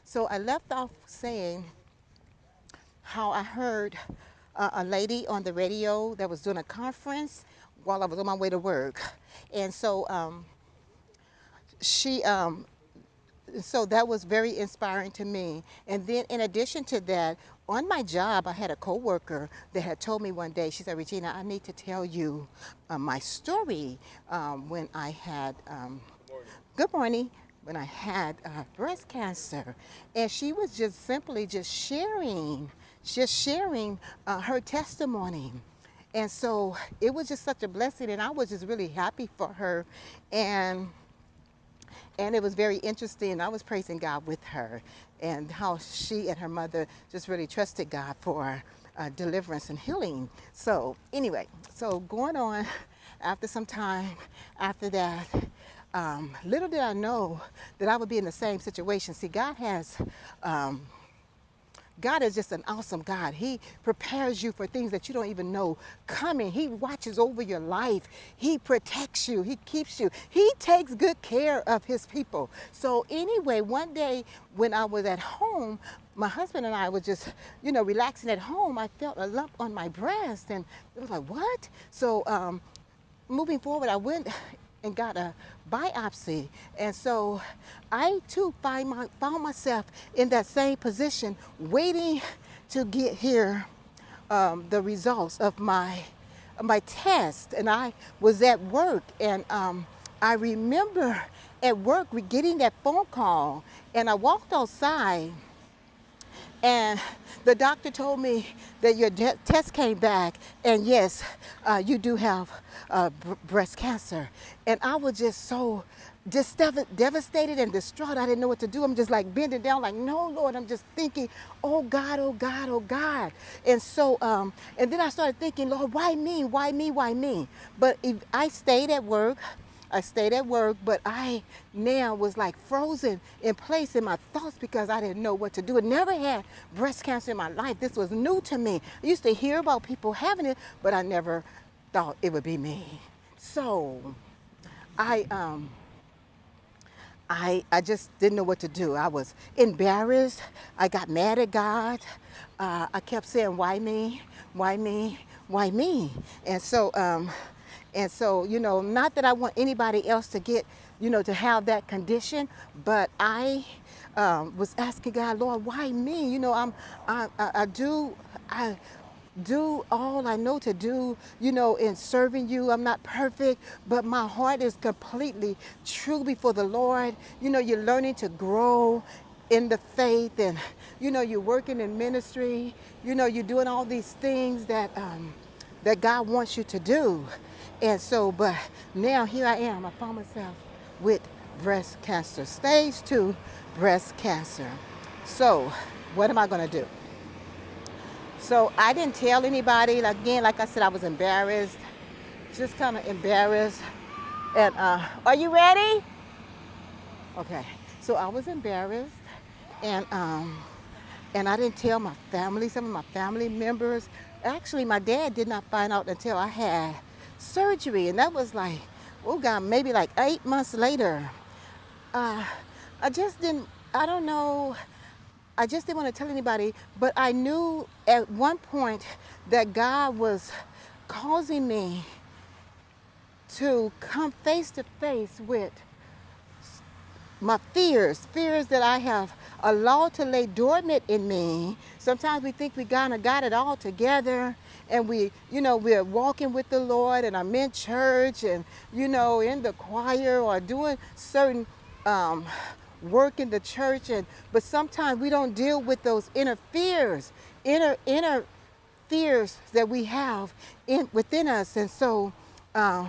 So I left off saying how I heard a lady on the radio that was doing a conference while I was on my way to work. And she so that was very inspiring to me. And then in addition to that, on my job, I had a coworker that had told me one day, she said, Regina, I need to tell you my story when I had, good morning, when I had breast cancer. And she was just simply just sharing her testimony. And so it was just such a blessing, and I was just really happy for her. And and it was very interesting. I was praising God with her and how she and her mother just really trusted God for deliverance and healing. So, anyway, so going on after some time after that, little did I know that I would be in the same situation. See, um, God is just an awesome God. He prepares you for things that you don't even know coming. He watches over your life. He protects you. He keeps you. He takes good care of his people. So anyway, one day when I was at home, my husband and I were just, relaxing at home. I felt a lump on my breast, and it was like, what? So moving forward, I went and got a biopsy. And so I too found myself in that same position, waiting to get here the results of my test. And I was at work, and I remember at work getting that phone call, and I walked outside, and the doctor told me that your test came back, and yes, you do have breast cancer. And I was just so devastated and distraught. I didn't know what to do. I'm just like bending down, like, no, Lord. I'm just thinking, oh God, oh God, oh God. And so, and then I started thinking, Lord, why me? Why me? Why me? But if I stayed at work. I stayed at work, but I now was like frozen in place in my thoughts because I didn't know what to do. I never had breast cancer in my life. This was new to me. I used to hear about people having it, but I never thought it would be me. So I I just didn't know what to do. I was embarrassed. I got mad at God. I kept saying, "Why me? Why me? Why me?" And so, not that I want anybody else to get, to have that condition, but I was asking God, Lord, why me? I do all I know to do, in serving you. I'm not perfect, but my heart is completely true before the Lord. You're learning to grow in the faith, and you're working in ministry. You're doing all these things that God wants you to do. And so, but now here I am. I found myself with breast cancer, stage 2 breast cancer. So, what am I going to do? So I didn't tell anybody. Again, like I said, I was embarrassed, just kind of embarrassed. And are you ready? Okay. So I was embarrassed, and I didn't tell my family. Some of my family members. Actually, my dad did not find out until I had surgery, and that was like, oh God, maybe like 8 months later. Uh, I just didn't. I don't know. I just didn't want to tell anybody, but I knew at one point that God was causing me to come face to face with my fears that I have allowed to lay dormant in me. Sometimes we think we kind of got it all together, and we're walking with the Lord, and I'm in church, and in the choir, or doing certain um, work in the church, but sometimes we don't deal with those inner fears that we have within us. And so uh,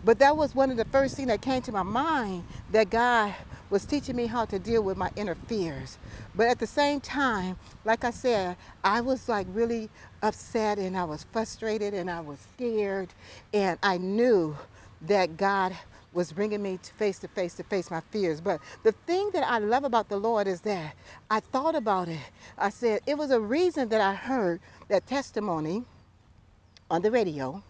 but that was one of the first things that came to my mind, that God was teaching me how to deal with my inner fears. But at the same time, like I said, I was like really upset, and I was frustrated, and I was scared, and I knew that God was bringing me to face my fears. But the thing that I love about the Lord is that I thought about it. I said it was a reason that I heard that testimony on the radio,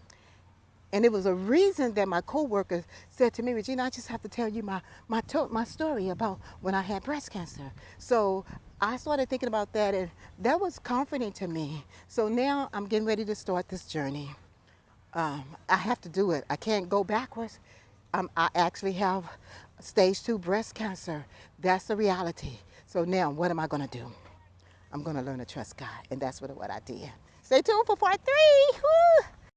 And it was a reason that my coworker said to me, Regina, I just have to tell you my story about when I had breast cancer. So I started thinking about that, and that was comforting to me. So now I'm getting ready to start this journey. I have to do it. I can't go backwards. I actually have stage 2 breast cancer. That's the reality. So now what am I going to do? I'm going to learn to trust God. And that's what I did. Stay tuned for part 3. Woo!